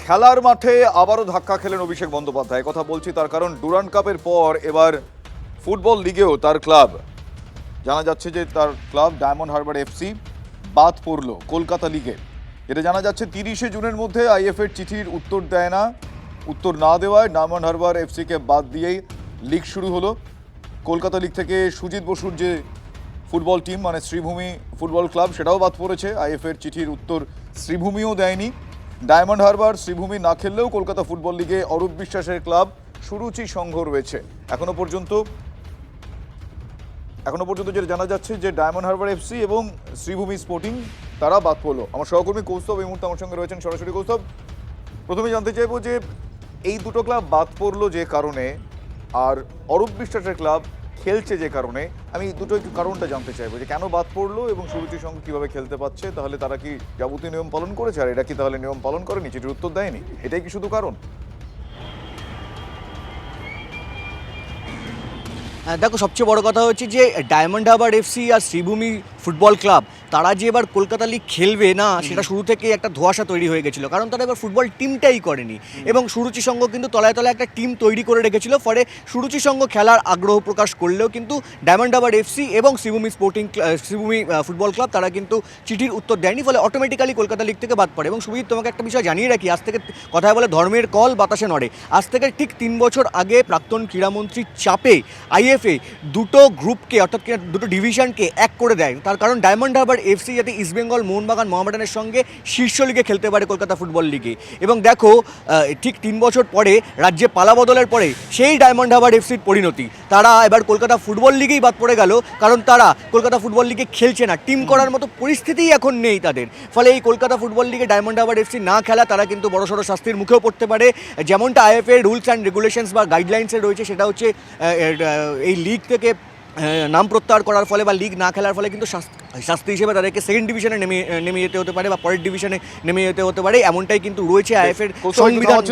খেলার মাঠে আবারও ধাক্কা খেলেন অভিষেক বন্দ্যোপাধ্যায়। কথা বলছি তার কারণ ডুরান্ড কাপের পর এবার ফুটবল লিগেও তার ক্লাব, জানা যাচ্ছে যে তার ক্লাব ডায়মন্ড হারবার এফসি বাদ পড়ল কলকাতা লিগে। যেটা জানা যাচ্ছে 30শে জুনের মধ্যে আইএফএর চিঠির উত্তর না দেওয়ায় ডায়মন্ড হারবার এফসিকে বাদ দিয়েই লিগ শুরু হলো। কলকাতা লিগ থেকে সুজিত বসুর যে ফুটবল টিম মানে শ্রীভূমি ফুটবল ক্লাব সেটাও বাদ পড়েছে। আইএফএর চিঠির উত্তর শ্রীভূমিও দেয়নি। ডায়মন্ড হারবার শ্রীভূমি না খেললেও কলকাতা ফুটবল লিগে অরূপ বিশ্বাসের ক্লাব সুরুচি সংঘ রয়েছে। এখনো পর্যন্ত যেটা জানা যাচ্ছে যে ডায়মন্ড হারবার এফসি এবং শ্রীভূমি স্পোর্টিং তারা বাদ পড়লো। আমার সহকর্মী কৌস্তব এই মুহূর্তে আমার সঙ্গে রয়েছেন সরাসরি। কৌস্তব, প্রথমে জানতে চাইবো যে এই দুটো ক্লাব বাদ পড়লো যে কারণে আর অরূপ বিশ্বাসের ক্লাব খেলছে যে কারণে, আমি দুটো একটু কারণটা জানতে চাইবো যে কেন বাদ পড়লো এবং সুরুচির সঙ্গে কীভাবে খেলতে পারছে। তাহলে তারা কি যাবতীয় নিয়ম পালন করেছে আর এটা কি তাহলে নিয়ম পালন করেনি, চিঠির উত্তর দেয়নি, এটাই কি শুধু কারণ? দেখো, সবচেয়ে বড় কথা হচ্ছে যে ডায়মন্ড হারবার এফসি আর শ্রীভূমি ফুটবল ক্লাব তারা যে এবার কলকাতা লিগ খেলবে না সেটা শুরু থেকে একটা ধোঁয়াশা তৈরি হয়ে গেছিলো, কারণ তারা এবার ফুটবল টিমটাই করেনি এবং সুরুচি সংঘ কিন্তু তলায় তলায় একটা টিম তৈরি করে রেখেছিল। ফলে সুরুচি সংঘ খেলার আগ্রহ প্রকাশ করলেও কিন্তু ডায়মন্ড হারবার এফসি এবং শ্রীভূমি শ্রীভূমি ফুটবল ক্লাব তারা কিন্তু চিঠির উত্তর দেয়নি, ফলে অটোমেটিক্যালি কলকাতা লিগ থেকে বাদ পড়ে। এবং সুবিধ, তোমাকে একটা বিষয় জানিয়ে রাখি, আজ থেকে কথায় বলে ধর্মের কল বাতাসে নড়ে, আজ থেকে ঠিক 3 বছর আগে প্রাক্তন ক্রীড়ামন্ত্রীর চাপে আইএফএ দুটো গ্রুপকে অর্থাৎ দুটো ডিভিশনকে এক করে দেয়। তার কারণ ডায়মন্ড হারবার এফসি যাতে ইস্টবেঙ্গল, মোহনবাগান, মোহামেডানের সঙ্গে শীর্ষ লিগে খেলতে পারে কলকাতা ফুটবল লিগে। এবং দেখো, ঠিক 3 বছর পরে রাজ্যে পালাবদলের পরে সেই ডায়মন্ড হারবার এফসির পরিণতি, তারা এবার কলকাতা ফুটবল লিগেই বাদ পড়ে গেল, কারণ তারা কলকাতা ফুটবল লিগে খেলছে না, টিম করার মতো পরিস্থিতিই এখন নেই তাদের। ফলে এই কলকাতা ফুটবল লিগে ডায়মন্ড হারবার এফসি না খেলা, তারা কিন্তু বড়সড় শাস্তির মুখেও পড়তে পারে। যেমনটা আইএফএ রুলস অ্যান্ড রেগুলেশনস বা গাইডলাইন্সে রয়েছে, সেটা হচ্ছে এই লিগ থেকে নাম প্রত্যাহার করার ফলে বা লিগ না খেলার ফলে কিন্তু শাস্তি হিসেবে তাদেরকে সেকেন্ড ডিভিশনে নেমে যেতে হতে পারে বা পরের ডিভিশনে নেমে যেতে হতে পারে, এমনটাই কিন্তু রয়েছে আইএফএর সংবিধান।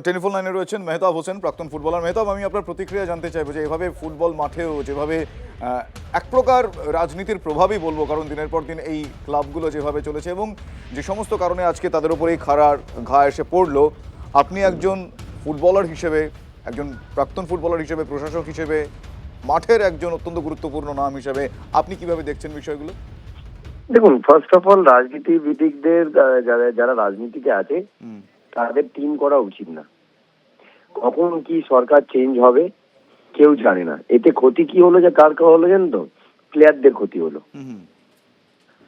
টেলিফোন লাইনে রয়েছেন মেহতাব হোসেন, প্রাক্তন ফুটবলার। মেহতাব, আমি আপনার প্রতিক্রিয়া জানতে চাইবো যে এভাবে ফুটবল মাঠেও যেভাবে এক প্রকার রাজনীতির প্রভাবই বলবো, কারণ দিনের পর দিন এই ক্লাবগুলো যেভাবে চলেছে এবং যে সমস্ত কারণে আজকে তাদের উপর এই খাড়ার ঘা এসে পড়লো, আপনি একজন ফুটবলার হিসেবে, একজন প্রাক্তন ফুটবলার হিসেবে, প্রশাসক হিসেবে, মাঠের একজন অত্যন্ত গুরুত্বপূর্ণ নাম হিসেবে আপনি কিভাবে দেখছেন বিষয়গুলো? দেখুন, ফার্স্ট অফ অল রাজনীতিবিদদের যারা রাজনীতিতে আছে তাদের টিম করা উচিত না। কখন কি সরকার চেঞ্জ হবে কেউ জানে না। এতে ক্ষতি কি হলো, যে কার হলো জানেন তো? প্লেয়ারদের ক্ষতি হলো।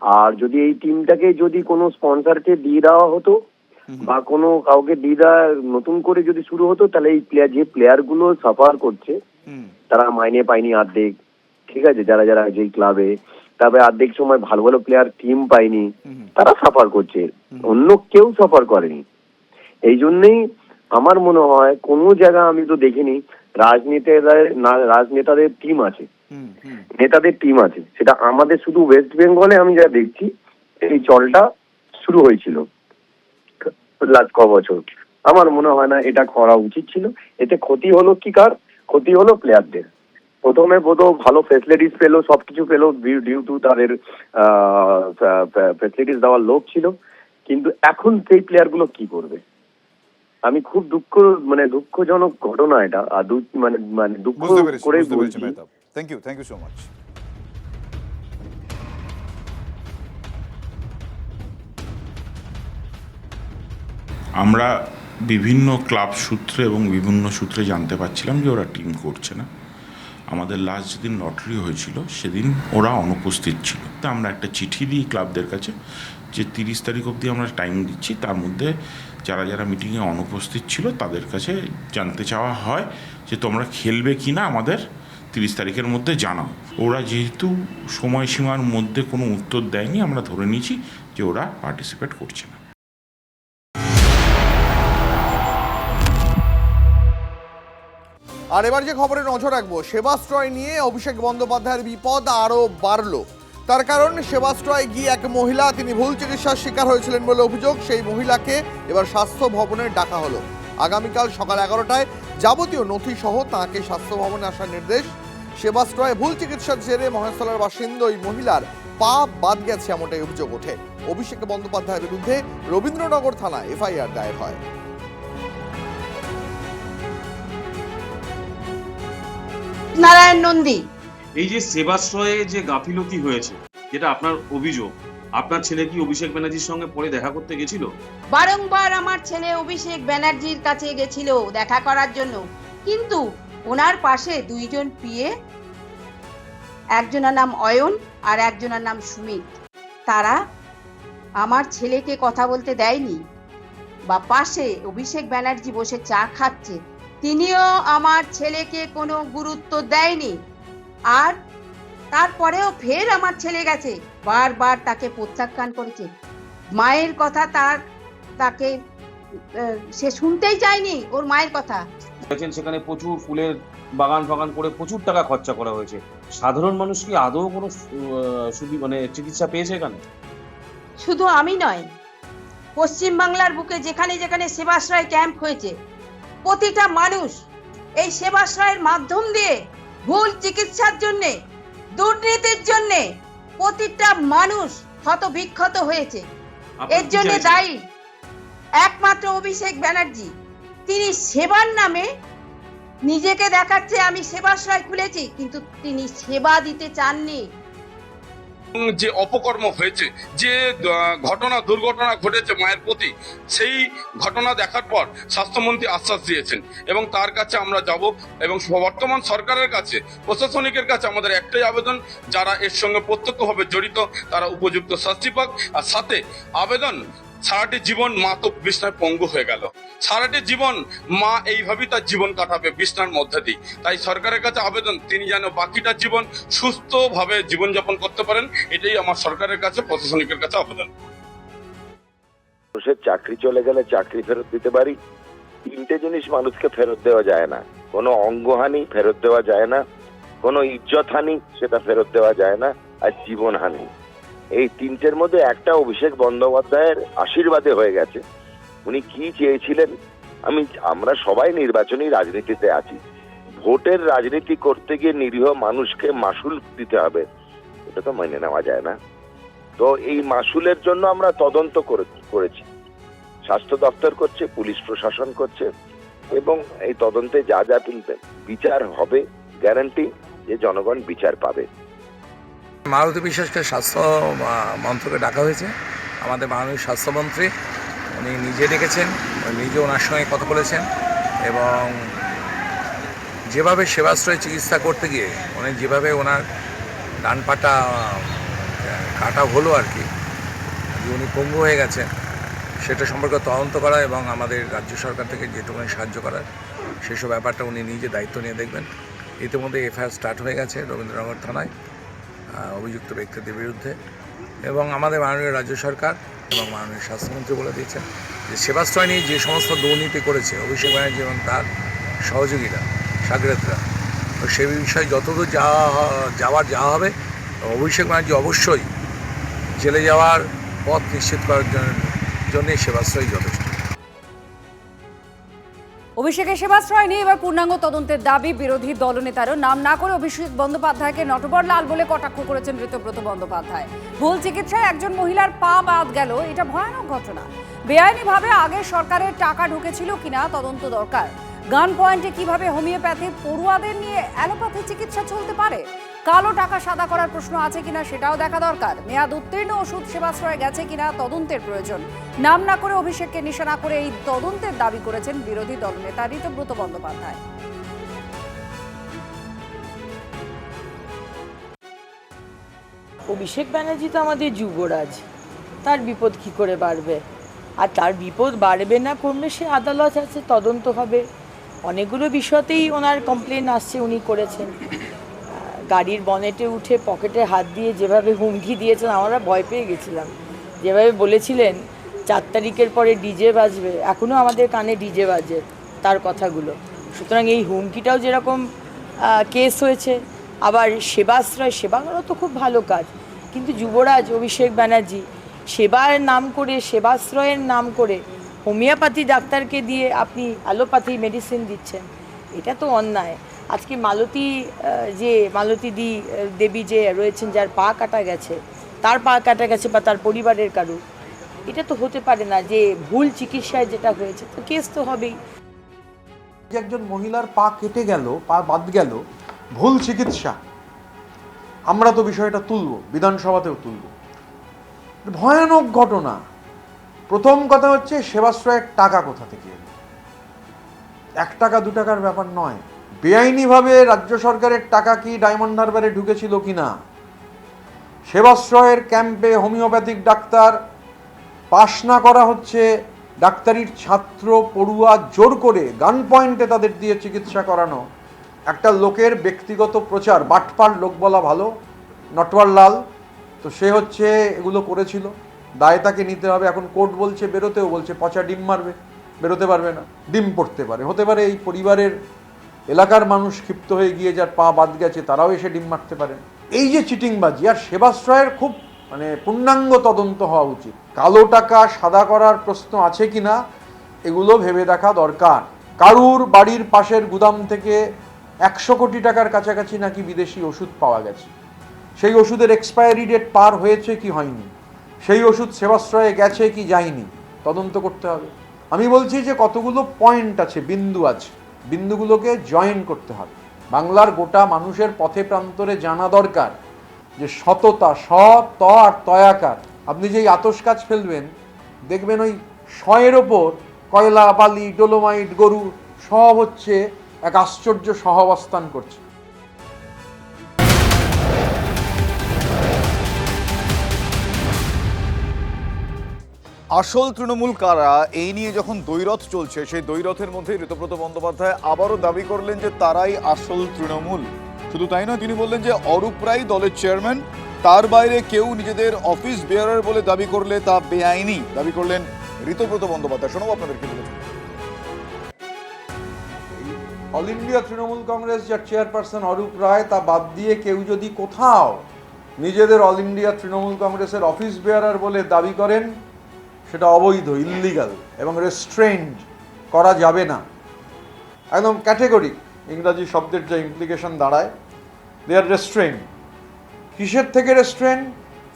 আর যদি এই টিমটাকে যদি কোনো স্পন্সরকে দিয়ে দেওয়া হতো বা কোনো কাউকে দিয়ে দেওয়া নতুন করে যদি শুরু হতো, তাহলে এই প্লেয়ার গুলো সাফার করছে, তারা মাইনে পায়নি অর্ধেক, ঠিক আছে, যারা যারা যে ক্লাবে, তারপরে অর্ধেক সময় ভালো ভালো প্লেয়ার টিম পায়নি, তারা সাফার করছে, অন্য কেউ সাফার করেনি। এই জন্যই আমার মনে হয় কোনো জায়গা আমি তো দেখিনি রাজনেতাদের টিম আছে, নেতাদের টিম আছে। সেটা আমাদের শুধু ওয়েস্ট বেঙ্গলে আমি যা দেখছি এই চলটা শুরু হয়েছিল লাস্ট বছর। আমার মনে হয় না এটা করা উচিত ছিল। এতে ক্ষতি হলো কি কার? ক্ষতি হলো প্লেয়ারদের। প্রথমে বোধহয় ভালো ফেসিলিটিস পেলো, সবকিছু পেলো, ডিউ টু তাদের ফেসিলিটিস দেওয়ার লোক ছিল, কিন্তু এখন সেই প্লেয়ার গুলো কি করবে? আমি খুব দুঃখজনক ঘটনা এটা। আর দুঃখ করে বলছি। Thank you so much. আমরা বিভিন্ন ক্লাব সূত্রে এবং বিভিন্ন সূত্রে জানতে পারছিলাম যে ওরা টিম করছে না। আমাদের লাস্ট যেদিন লটারি হয়েছিল সেদিন ওরা অনুপস্থিত ছিল। তা আমরা একটা চিঠি দিই ক্লাবদের কাছে যে 30 তারিখ অবধি আমরা টাইম দিচ্ছি, তার মধ্যে যারা যারা মিটিংয়ে অনুপস্থিত ছিল তাদের কাছে জানতে চাওয়া হয় যে তোমরা খেলবে কি না, আমাদের 30 তারিখের মধ্যে জানাও। ওরা যেহেতু সময়সীমার মধ্যে কোনো উত্তর দেয়নি, আমরা ধরে নিয়েছি যে ওরা পার্টিসিপেট করছে না। আর এবার যে খবরে নজর রাখবো, সেবাশ্রয় নিয়ে অভিষেক বন্দ্যোপাধ্যায়ের বিপদ আরও বাড়ল। তার কারণ, সেবাশ্রয় গিয়ে এক মহিলা, তিনি ভুল চিকিৎসার শিকার হয়েছিলেন বলে অভিযোগ। সেই মহিলাকে এবার স্বাস্থ্য ভবনে ডাকা হলো। আগামীকাল সকাল 11টায় যাবতীয় নথি সহ তাঁকে স্বাস্থ্য ভবনে আসার নির্দেশ। সেবাশ্রয়ে ভুল চিকিৎসার জেরে মহেশতলার বাসিন্দা ওই মহিলার পা বাদ গেছে এমনটাই অভিযোগ ওঠে। অভিষেক বন্দ্যোপাধ্যায়ের বিরুদ্ধে রবীন্দ্রনগর থানায় এফআইআর দায়ের হয়। নারায়ণ নন্দী, এই যে সেবাশ্রয়ে যে গাফিলতি হয়েছে, যেটা আপনার অভিযোগ, আপনার ছেলে কি অভিষেক ব্যানার্জির সঙ্গে পরে দেখা করতে গেছিল? বারংবার আমার ছেলে অভিষেক ব্যানার্জির কাছে গেছিল দেখা করার জন্য, কিন্তু ওনার পাশে দুইজন পিএ, একজনের নাম অয়ন আর একজনের নাম সুমিত, তারা আমার ছেলেকে কথা বলতে দেয়নি। বা পাশে অভিষেক ব্যানার্জি বসে চা খাচ্ছে, তিনিও আমার ছেলেকে কোনো গুরুত্ব দেয়নি। আর তারপরেও ফের আমার ছেলে গেছে, বারবার তাকে প্রত্যাখ্যান করেছে। মায়ের কথা তাকে সে শুনতেই চায়নি, ওর মায়ের কথা। সেখানে প্রচুর ফুলের বাগান ফাগান করে প্রচুর টাকা খরচা করা হয়েছে। সাধারণ মানুষ কি আদৌ কোনো চিকিৎসা পেয়েছে এখানে? শুধু আমি নয়, পশ্চিম বাংলার বুকে যেখানে যেখানে সেবাশ্রয় ক্যাম্প হয়েছে, প্রতিটা মানুষ এই সেবাশ্রয়ের মাধ্যম দিয়ে ভুল চিকিৎসার জন্য, দুর্নীতির জন্য প্রতিটা মানুষ ক্ষত হয়েছে। এর জন্য দায়ী একমাত্র অভিষেক ব্যানার্জি। তিনি সেবার নামে নিজেকে দেখাচ্ছে আমি সেবাশ্রয় খুলেছি, কিন্তু তিনি সেবা দিতে চাননি। যে অপকর্ম হয়েছে, যে দুর্ঘটনা ঘটেছে মায়ের প্রতি, সেই ঘটনা দেখার পর স্বাস্থ্যমন্ত্রী আশ্বাস দিয়েছেন এবং তার কাছে আমরা যাব এবং বর্তমান সরকারের কাছে, প্রশাসনিকের কাছে আমাদের একটাই আবেদন, যারা এর সঙ্গে প্রত্যক্ষভাবে জড়িত তারা উপযুক্ত শাস্তি পাক। আর সাথে আবেদন, সারাটি জীবন মা তো বিছনায় পঙ্গু হয়ে গেল, সারাটি জীবন মা এইভাবেই তার জীবন কাটাবে বিছনার মধ্যে দিয়ে। তাই সরকারের কাছে আবেদন, তিনি যেন বাকিটা জীবন সুস্থভাবে জীবনযাপন করতে পারেন, এটাই আমার সরকারের কাছে, প্রশাসনিকের কাছে আবেদন। মানুষের চাকরি চলে গেলে চাকরি ফেরত দিতে পারি, তিনটে জিনিস মানুষকে ফেরত দেওয়া যায় না। কোনো অঙ্গহানি ফেরত দেওয়া যায় না, কোনো ইজ্জত হানি সেটা ফেরত দেওয়া যায় না, আর জীবন হানি। এই তিনটের মধ্যে একটা অভিষেক বন্দ্যোপাধ্যায়ের আশীর্বাদে হয়ে গেছে। উনি কি চেয়েছিলেন? আমরা সবাই নির্বাচনী রাজনীতিতে আছি, ভোটের রাজনীতি করতে গিয়ে নিরীহ মানুষকে মাসুল দিতে হবে, এটা তো মেনে নেওয়া যায় না। তো এই মাসুলের জন্য আমরা তদন্ত করেছি, স্বাস্থ্য দপ্তর করছে, পুলিশ প্রশাসন করছে, এবং এই তদন্তে যা যা বিচার হবে, গ্যারান্টি যে জনগণ বিচার পাবে। মারুতি বিশ্বাসকে স্বাস্থ্য মন্ত্রকে ডাকা হয়েছে। আমাদের মাননীয় স্বাস্থ্যমন্ত্রী উনি নিজে ডেকেছেন, নিজে ওনার সঙ্গে কথা বলেছেন, এবং যেভাবে সেবাশ্রয়ে চিকিৎসা করতে গিয়ে যেভাবে ওনার ডান পাটা কাটা হলো আর কি, উনি পঙ্গু হয়ে গেছেন, সেটা সম্পর্কে তদন্ত করা এবং আমাদের রাজ্য সরকার থেকে যেটুকুনি সাহায্য করার সেসব ব্যাপারটা উনি নিজে দায়িত্ব নিয়ে দেখবেন। ইতিমধ্যে এফআইআর স্টার্ট হয়ে গেছে রবীন্দ্রনগর থানায় অভিযুক্ত ব্যক্তিদের বিরুদ্ধে, এবং আমাদের মাননীয় রাজ্য সরকার এবং মাননীয় স্বাস্থ্যমন্ত্রী বলে দিয়েছেন যে সেবাশ্রয় নিয়ে যে সমস্ত দুর্নীতি করেছে অভিষেক ব্যানার্জি এবং তার সহযোগীরা, সাগরেদরা, তো সেই বিষয়ে যতদূর যাওয়া হবে, অভিষেক ব্যানার্জি অবশ্যই জেলে যাওয়ার পথ নিশ্চিত করার জন্য সেবাশ্রয় যথেষ্ট। অভিষেকের সেবাশ্রয় নিয়ে এবার পূর্ণাঙ্গ তদন্তের দাবি বিরোধী দলনেতারও। নাম না করে অভিষেক বন্দ্যোপাধ্যায়কে নটবর লাল বলে কটাক্ষ করেছেন ঋতব্রত বন্দ্যোপাধ্যায়। ভুল চিকিৎসায় একজন মহিলার পা বাদ গেল, এটা ভয়ানক ঘটনা। বেআইনিভাবে আগে সরকারের টাকা ঢুকেছিল কিনা তদন্ত দরকার। গান পয়েন্টে কিভাবে হোমিওপ্যাথি পড়ুয়াদের নিয়ে অ্যালোপ্যাথি চিকিৎসা চলতে পারে, কালো টাকা সাদা করার প্রশ্ন আছে কিনা সেটাও দেখা দরকার। মেয়াদ উত্তীর্ণ ওষুধ সেবাশ্রয়ে গেছে কিনা তদন্তের প্রয়োজন। নাম না করে অভিষেককে নিশানা করে এই তদন্তের দাবি করেছেন বিরোধী দলনেতা ঋতব্রত বন্দ্যোপাধ্যায়। অভিষেক ব্যানার্জি তো আমাদের যুবরাজ, তার বিপদ কি করে বাড়বে? আর তার বিপদ বাড়বে না কমবে সে আদালত আছে, তদন্ত হবে। অনেকগুলো বিষয়তেই ওনার কমপ্লেন আসছে, উনি করেছেন। গাড়ির বনেটে উঠে পকেটে হাত দিয়ে যেভাবে হুমকি দিয়েছেন, আমরা ভয় পেয়ে গেছিলাম। যেভাবে বলেছিলেন 4 তারিখের পরে ডিজে বাজবে, এখনও আমাদের কানে ডিজে বাজে তার কথাগুলো। সুতরাং এই হুমকিটাও যেরকম কেস হয়েছে, আবার সেবাশ্রয়, সেবা করা তো খুব ভালো কাজ, কিন্তু যুবরাজ অভিষেক ব্যানার্জি সেবার নাম করে, সেবাশ্রয়ের নাম করে হোমিওপ্যাথি ডাক্তারকে দিয়ে আপনি অ্যালোপ্যাথি মেডিসিন দিচ্ছেন, এটা তো অন্যায়। আজকে মালতী দেবী যে রয়েছেন, যার পা কাটা গেছে, তার পা কাটা গেছে বা তার পরিবারের কারো, এটা তো হতে পারে না যে ভুল চিকিৎসায় যেটা হয়েছে, তো কেস তো হবেই। যে একজন মহিলার পা কেটে গেল, পা বাদ গেল, ভুল চিকিৎসা, আমরা তো বিষয়টা তুলব, বিধানসভাতেও তুলব। ভয়ানক ঘটনা। প্রথম কথা হচ্ছে সেবাশ্রয়ের টাকা কোথা থেকে এলো? 1 টাকা 2 টাকার ব্যাপার নয়। বেআইনিভাবে রাজ্য সরকারের টাকা কি ডায়মন্ড হারবারে ঢুকেছিল কিনা? সেবাশ্রয়ের ক্যাম্পে হোমিওপ্যাথিক ডাক্তার পাশ না করা হচ্ছে, ডাক্তারির ছাত্র পড়ুয়া জোর করে গান পয়েন্টে তাদের দিয়ে চিকিৎসা করানো একটা লোকের ব্যক্তিগত প্রচার। বাটপার লোক বলা ভালো, নটওয়ার লাল তো সে হচ্ছে এগুলো করেছিল, দায় তাকে নিতে হবে। এখন কোর্ট বলছে, বেরোতেও বলছে, পচা ডিম মারবে, বেরোতে পারবে না, ডিম পড়তে পারে, হতে পারে এই পরিবারের এলাকার মানুষ ক্ষিপ্ত হয়ে গিয়ে যার পা বাদ গেছে তারাও এসে ডিম মারতে পারেন। এই যে চিটিংবাজি, আর সেবাশ্রয়ের খুব পূর্ণাঙ্গ তদন্ত হওয়া উচিত। কালো টাকা সাদা করার প্রশ্ন আছে কিনা এগুলো ভেবে দেখা দরকার। কারুর বাড়ির পাশের গুদাম থেকে 100 কোটি টাকার কাছাকাছি নাকি বিদেশি ওষুধ পাওয়া গেছে। সেই ওষুধের এক্সপায়ারি ডেট পার হয়েছে কি হয়নি, সেই ওষুধ সেবাশ্রয়ে গেছে কি যায়নি, তদন্ত করতে হবে। আমি বলছি যে কতগুলো পয়েন্ট আছে, বিন্দু আছে, বিন্দুগুলোকে জয়েন করতে হবে। বাংলার গোটা মানুষের পথে প্রান্তরে জানা দরকার যে সততা, ত আর তয়াকার। আপনি যেই আতশ কাজ ফেলবেন দেখবেন ওই শয়ের ওপর কয়লা, বালি, ডোলোমাইট, গরু সব হচ্ছে এক আশ্চর্য সহাবস্থান করছে। আসল তৃণমূল কারা এই নিয়ে যখন দ্বৈরথ চলছে, সেই দ্বৈরথের মধ্যে ঋতব্রত বন্দ্যোপাধ্যায় আবারও দাবি করলেন যে তারাই আসল তৃণমূল। শুধু তাই নয়, তিনি বললেন যে অরূপ রায় দলের চেয়ারম্যান, তার বাইরে কেউ নিজেদের অফিস বেয়ারার বলে দাবি করলে তা বেআইনি, দাবি করলেন ঋতব্রত বন্দ্যোপাধ্যায়। শোনাবো আপনাদেরকে বলেছেন। অল ইন্ডিয়া তৃণমূল কংগ্রেস যার চেয়ারপারসন অরূপ রায়, তা বাদ দিয়ে কেউ যদি কোথাও নিজেদের অল ইন্ডিয়া তৃণমূল কংগ্রেসের অফিস বেয়ারার বলে দাবি করেন, সেটা অবৈধ, ইল্লিগাল এবং রেস্ট্রেইনড করা যাবে না। একদম ক্যাটেগরিক ইংরাজি শব্দের যে ইমপ্লিকেশন দাঁড়ায়, দে আর রেস্ট্রেইনড। কিসের থেকে restrained?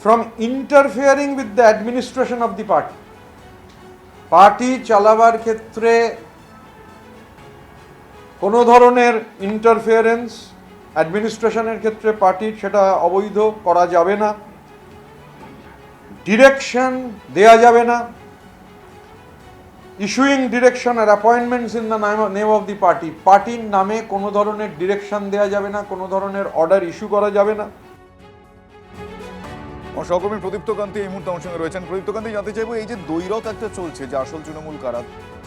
From interfering with the administration of the party. Party চালাবার ক্ষেত্রে কোনো ধরনের ইন্টারফেয়ারেন্স অ্যাডমিনিস্ট্রেশনের ক্ষেত্রে পার্টির, সেটা অবৈধ, করা যাবে না। ডিরেকশন দেয়া যাবে না। ইস্যুইং ডিরেকশন আর appointments in the name of the party, পার্টির নামে কোনো ধরনের ডিরেকশন দেয়া যাবে না, কোনো ধরনের অর্ডার ইস্যু করা যাবে না। সহকর্মী প্রদীপ্ত কান্তি এই মুহূর্তে আমার সঙ্গে রয়েছেন। প্রদীপ্ত কান্তি, জানতে চাইবো এই যে দ্বৈরথ একটা চলছে, যে আসল তৃণমূল কারা,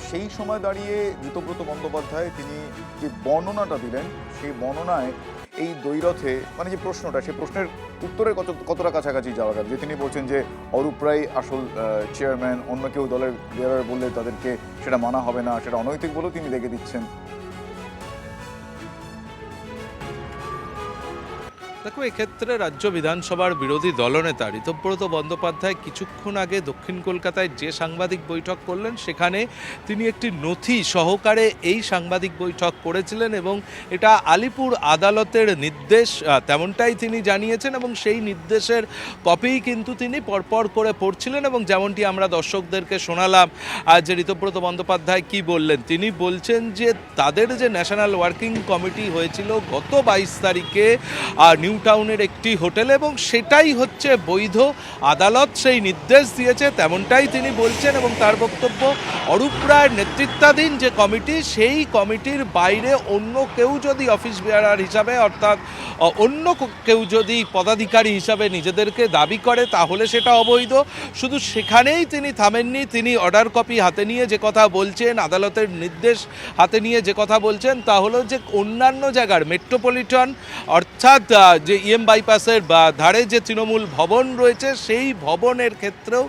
সেই সময় দাঁড়িয়ে ঋতব্রত বন্দ্যোপাধ্যায় তিনি যে বর্ণনাটা দিলেন, সেই বর্ণনায় এই দ্বৈরথে যে প্রশ্নটা, সেই প্রশ্নের উত্তরের কতটা কাছাকাছি যাওয়া গেল? যে তিনি বলছেন যে অরূপ রায় আসল চেয়ারম্যান, অন্য কেউ দলের বেয়ারার বললে তাদেরকে সেটা মানা হবে না, সেটা অনৈতিক বলেও তিনি রেখে দিচ্ছেন। দেখো, এক্ষেত্রে রাজ্য বিধানসভার বিরোধী দলনেতা ঋতব্রত বন্দ্যোপাধ্যায় কিছুক্ষণ আগে দক্ষিণ কলকাতায় যে সাংবাদিক বৈঠক করলেন, সেখানে তিনি একটি নথি সহকারে এই সাংবাদিক বৈঠক করেছিলেন এবং এটা আলিপুর আদালতের নির্দেশ, তেমনটাই তিনি জানিয়েছেন এবং সেই নির্দেশের কপি কিন্তু তিনি পরপর করে পড়ছিলেন। এবং যেমনটি আমরা দর্শকদেরকে শোনালাম যে ঋতব্রত বন্দ্যোপাধ্যায় কি বললেন, তিনি বলছেন যে তাদের যে ন্যাশনাল ওয়ার্কিং কমিটি হয়েছিল গত 22 তারিখে নিউ টাউনের একটি হোটেলে, এবং সেটাই হচ্ছে বৈধ, আদালত সেই নির্দেশ দিয়েছে, তেমনটাই তিনি বলছেন। এবং তার বক্তব্য, অরূপ রায়ের নেতৃত্বাধীন যে কমিটি, সেই কমিটির বাইরে অন্য কেউ যদি অফিস বেয়ারার হিসাবে, অর্থাৎ অন্য কেউ যদি পদাধিকারী হিসাবে নিজেদেরকে দাবি করে, তাহলে সেটা অবৈধ। শুধু সেখানেই তিনি থামেননি, তিনি অর্ডার কপি হাতে নিয়ে যে কথা বলছেন, আদালতের নির্দেশ হাতে নিয়ে যে কথা বলছেন, তা হলো যে অন্যান্য জায়গার মেট্রোপলিটন, অর্থাৎ যে বাইপাসের ধারে যে তৃণমূল ভবন রয়েছে সেই ভবনের ক্ষেত্রেও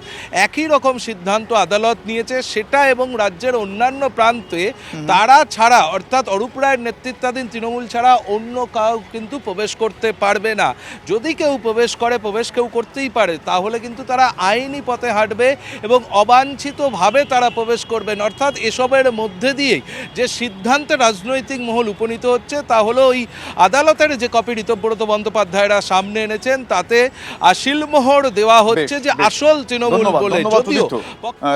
একই রকম সিদ্ধান্ত আদালত নিয়েছে, সেটা এবং রাজ্যের অন্যান্য প্রান্তে তারা ছাড়া অর্থাৎ অরূপ রায়ের নেতৃত্বাধীন তৃণমূল ছাড়া অন্য কাউ কিন্তু প্রবেশ করতে পারবে না। যদি কেউ প্রবেশ করে, প্রবেশ কেউ করতেই পারে, তাহলে কিন্তু তারা আইনি পথে হাঁটবে এবং অবাঞ্ছিতভাবে তারা প্রবেশ করবেন। অর্থাৎ এসবের মধ্যে দিয়েই যে সিদ্ধান্তে রাজনৈতিক মহল উপনীত হচ্ছে তা হলো ওই আদালতের যে কপি ঋতব্রত বন্দ্যোপাধ্যায়রা সামনে এনেছেন তাতে শিলমোহর দেওয়া হচ্ছে যে আসল তৃণমূল বলে। যদিও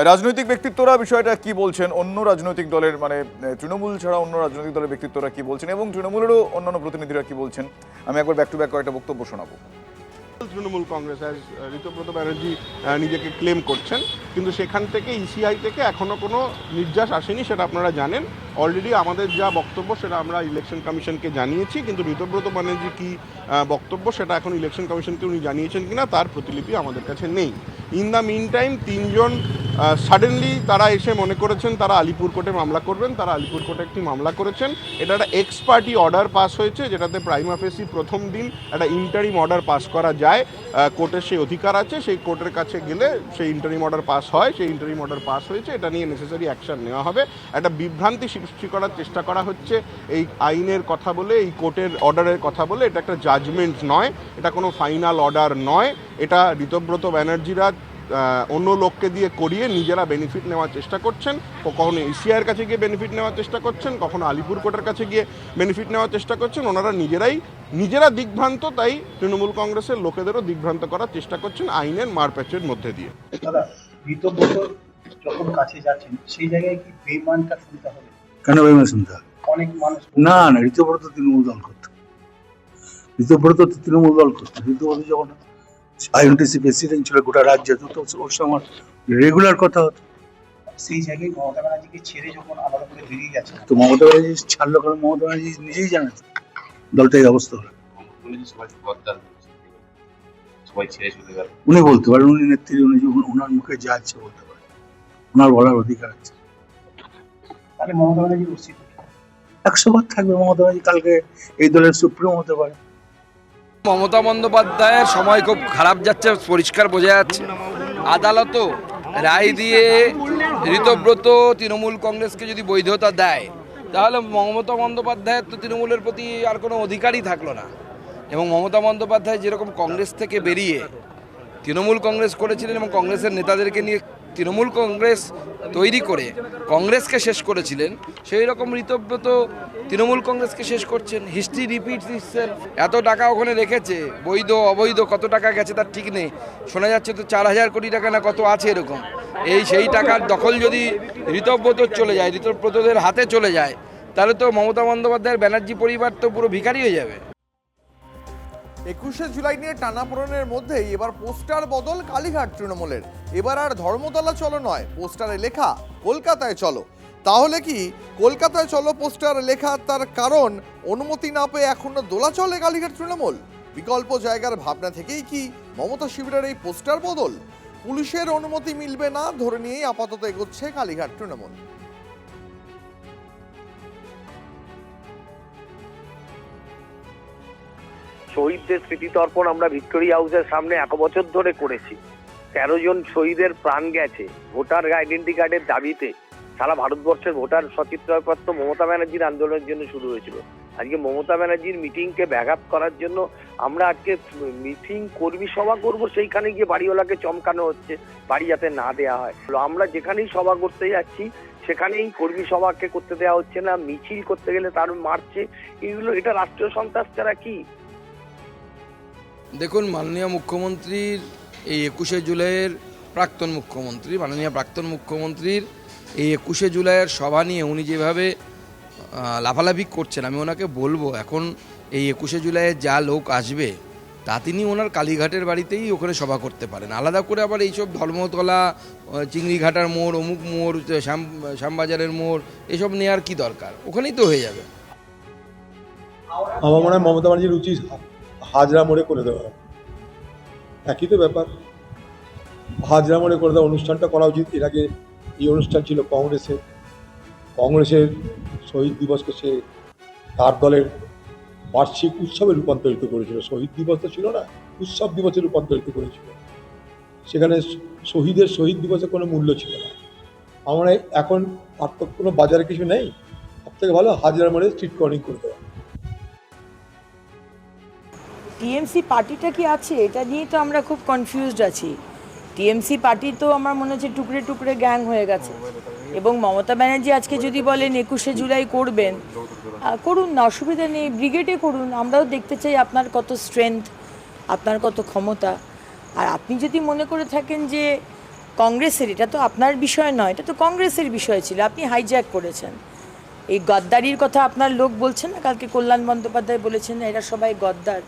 রাজনৈতিক ব্যক্তিত্বরা বিষয়টা কি বলছেন, অন্য রাজনৈতিক দলের মানে তৃণমূল ছাড়া অন্য রাজনৈতিক দলের ব্যক্তিত্বরা কি বলছেন এবং তৃণমূলেরও অন্যান্য প্রতিনিধিরা কি বলছেন, আমি একবার ব্যাক টু ব্যাক কয়েকটা বক্তব্য শোনাবো। তৃণমূল কংগ্রেস ঋতব্রত ব্যানার্জি নিজেকে ক্লেম করছেন, কিন্তু সেখান থেকে ইসিআই থেকে এখনো কোনো নির্যাস আসেনি, সেটা আপনারা জানেন। অলরেডি আমাদের যা বক্তব্য সেটা আমরা ইলেকশন কমিশনকে জানিয়েছি, কিন্তু ঋতব্রত ব্যানার্জি কি বক্তব্য সেটা এখন ইলেকশন কমিশনকে উনি জানিয়েছেন কিনা তার প্রতিলিপি আমাদের কাছে নেই। ইন দ্য মিন টাইম তিনজন সাডেনলি তারা এসে মনে করেছেন তারা আলিপুর কোর্টে মামলা করবেন, তারা আলিপুর কোর্টে একটি মামলা করেছেন। এটা একটা এক্স পার্টি অর্ডার পাস হয়েছে, যেটাতে প্রাইমা ফেসি প্রথম দিন একটা ইন্টারিম অর্ডার পাস করা যায়, কোর্টের সেই অধিকার আছে, সেই কোর্টের কাছে গেলে সেই ইন্টারিম অর্ডার পাস হয়, সেই ইন্টারিম অর্ডার পাস হয়েছে, এটা নিয়ে নেসেসারি অ্যাকশন নেওয়া হবে। একটা বিভ্রান্তি সৃষ্টি করার চেষ্টা করা হচ্ছে এই আইনের কথা বলে, এই কোর্টের অর্ডারের কথা বলে। এটা একটা জাজমেন্ট নয়, এটা কোনো ফাইনাল অর্ডার নয়, এটা ঋতব্রত ব্যানার্জিরা অন্য লোককে দিয়ে করিয়ে নিজেরা বেনিফিট নেওয়ার চেষ্টা করছেন। কখনো ইসিআইয়ের কাছে গিয়ে বেনিফিট নেওয়ার চেষ্টা করছেন, কখনো আলিপুর কোর্টের কাছে গিয়ে বেনিফিট নেওয়ার চেষ্টা করছেন। ওনারা নিজেরা দিগ্ভ্রান্ত, তাই তৃণমূল কংগ্রেসের লোকেদেরও দিগ্ভ্রান্ত করার চেষ্টা করছেন আইনের মারপ্যাচের মধ্যে দিয়ে। যখন কাছে যাচ্ছেন সেই জায়গায় কি বেঈমানটা শুনতে হবে? কেন বেঈমান শুনতে হবে? অনেক মানুষ না, ঋতব্রত তৃণমূল দল করতো, ঋতব্রত তৃণমূল দল করতো। ঋতব্রত যখন আইএনটিসি প্রেসিডেন্ট ছিল গোটা রাজ্যে, তো ওর সঙ্গে রেগুলার কথা হতো। সেই জায়গায় মমতা ব্যানার্জিকে ছেড়ে যখন আলাদা করে বেরিয়ে গেছে, তো মমতা ব্যানার্জি ছাড়লো কারণ মমতা ব্যানার্জি নিজেই জানে দলটা এই অবস্থা হলো। উনি বলতে পারেন, উনি নেত্রী, উনি যখন ওনার মুখে যা আছে বলতে পারেন, ওনার বলার অধিকার আছে। তাহলে মমতা ব্যানার্জির অস্তিত্ব 100 বার থাকবে। মমতা ব্যানার্জি কালকে এই দলের সুপ্রিম হতে পারে। মমতা বন্দ্যোপাধ্যায়ের সময় খুব খারাপ যাচ্ছে, পরিষ্কার বোঝা যাচ্ছে। আদালতও রায় দিয়ে ঋতব্রত তৃণমূল কংগ্রেসকে যদি বৈধতা দেয়, তাহলে মমতা বন্দ্যোপাধ্যায়ের তো তৃণমূলের প্রতি আর কোনো অধিকারই থাকলো না। এবং মমতা বন্দ্যোপাধ্যায় যেরকম কংগ্রেস থেকে বেরিয়ে তৃণমূল কংগ্রেস করেছিলেন এবং কংগ্রেসের নেতাদেরকে নিয়ে তৃণমূল কংগ্রেস তৈরি করে কংগ্রেসকে শেষ করেছিলেন, সেই রকম ঋতব্রত তৃণমূল কংগ্রেসকে শেষ করছেন। History repeats itself. এত টাকা ওখানে রেখেছে, বৈধ অবৈধ কত টাকা গেছে তার ঠিক নেই, শোনা যাচ্ছে তো 4000 কোটি টাকা না কত আছে এরকম। সেই টাকার দখল যদি ঋতব্রত চলে যায়, ঋতব্রতদের হাতে চলে যায়, তাহলে তো মমতা বন্দ্যোপাধ্যায়ের ব্যানার্জি পরিবার তো পুরো ভিখারি হয়ে যাবে। 21শে জুলাই নিয়ে টানাপোড়েনের মধ্যেই এবার পোস্টার বদল কালীঘাট তৃণমূলের। এবার আর ধর্মতলা চলো নয়, পোস্টারে লেখা কলকাতায় চলো। তাহলে কি কলকাতায় চলো পোস্টার লেখা, তার কারণ অনুমতি না পেয়ে এখনো দোলাচলে কালীঘাট তৃণমূল? বিকল্প জায়গার ভাবনা থেকেই কি মমতা শিবিরের এই পোস্টার বদল? পুলিশের অনুমতি মিলবে না ধরে নিয়েই আপাতত এগোচ্ছে কালীঘাট তৃণমূল। শহীদদের স্মৃতিতর্পণ আমরা ভিক্টোরিয়া হাউসের সামনে 1 বছর ধরে করেছি। 13 জন শহীদের প্রাণ গেছে ভোটার আইডেন্টি কার্ডের দাবিতে। সারা ভারতবর্ষের ভোটার সচিত্রপত্র মমতা ব্যানার্জির আন্দোলনের জন্য শুরু হয়েছিল। আজকে মমতা ব্যানার্জির মিটিংকে ব্যাঘাত করার জন্য আমরা আজকে মিটিং কর্মী সভা করব, সেইখানে গিয়ে বাড়িওয়ালাকে চমকানো হচ্ছে বাড়ি যাতে না দেওয়া হয়। আমরা যেখানেই সভা করতে যাচ্ছি সেখানেই কর্মী সভাকে করতে দেওয়া হচ্ছে না, মিছিল করতে গেলে তার মারছে। এটা রাষ্ট্রীয় সন্ত্রাস ছাড়া কি? দেখুন, মাননীয় মুখ্যমন্ত্রীর এই 21শে জুলাইয়ের প্রাক্তন মুখ্যমন্ত্রীর এই 21শে জুলাইয়ের সভা নিয়ে উনি যেভাবে লাফালাফি করছেন, আমি ওনাকে বলবো এখন এই 21শে জুলাইয়ে যা লোক আসবে তা তিনি ওনার কালীঘাটের বাড়িতেই ওখানে সভা করতে পারেন। আলাদা করে আবার এইসব ধর্মতলা, চিংড়িঘাটার মোড়, অমুক মোড়, শ্যামবাজারের মোড় এসব নেওয়ার কি দরকার? ওখানেই তো হয়ে যাবে। আমার মনে হয় মমতা ব্যানার্জির উচিত হাজরা মোড়ে করে দেওয়া, একই তো ব্যাপার। হাজরা মোড়ে করে দেওয়া অনুষ্ঠানটা করা উচিত। এর আগে এই অনুষ্ঠান ছিল কংগ্রেসের শহীদ দিবসকে সে তার দলের বার্ষিক উৎসবে রূপান্তরিত করেছিল। শহীদ দিবস তো ছিল না, উৎসব দিবসে রূপান্তরিত করেছিল। সেখানে শহীদ দিবসে কোনো মূল্য ছিল না। আমরা এখন আর তো কোনো বাজারে কিছু নেই, সব থেকে ভালো হাজরা মোড়ে স্ট্রিট কর্নিং করে দেওয়া। টিএমসি পার্টিটা কি আছে এটা নিয়ে তো আমরা খুব কনফিউজড আছি। টিএমসি পার্টি তো আমার মনে হচ্ছে টুকরে টুকরে গ্যাং হয়ে গেছে, এবং মমতা ব্যানার্জি আজকে যদি বলেন 21শে জুলাই করবেন, করুন না, অসুবিধা নেই, ব্রিগেডে করুন। আমরাও দেখতে চাই আপনার কত স্ট্রেংথ, আপনার কত ক্ষমতা। আর আপনি যদি মনে করে থাকেন যে কংগ্রেসের, এটা তো আপনার বিষয় নয়, এটা তো কংগ্রেসের বিষয় ছিল, আপনি হাইজ্যাক করেছেন। এই গদ্দারির কথা আপনার লোক বলছেন না, কালকে কল্যাণ বন্দ্যোপাধ্যায় বলেছেন এরা সবাই গদ্দার।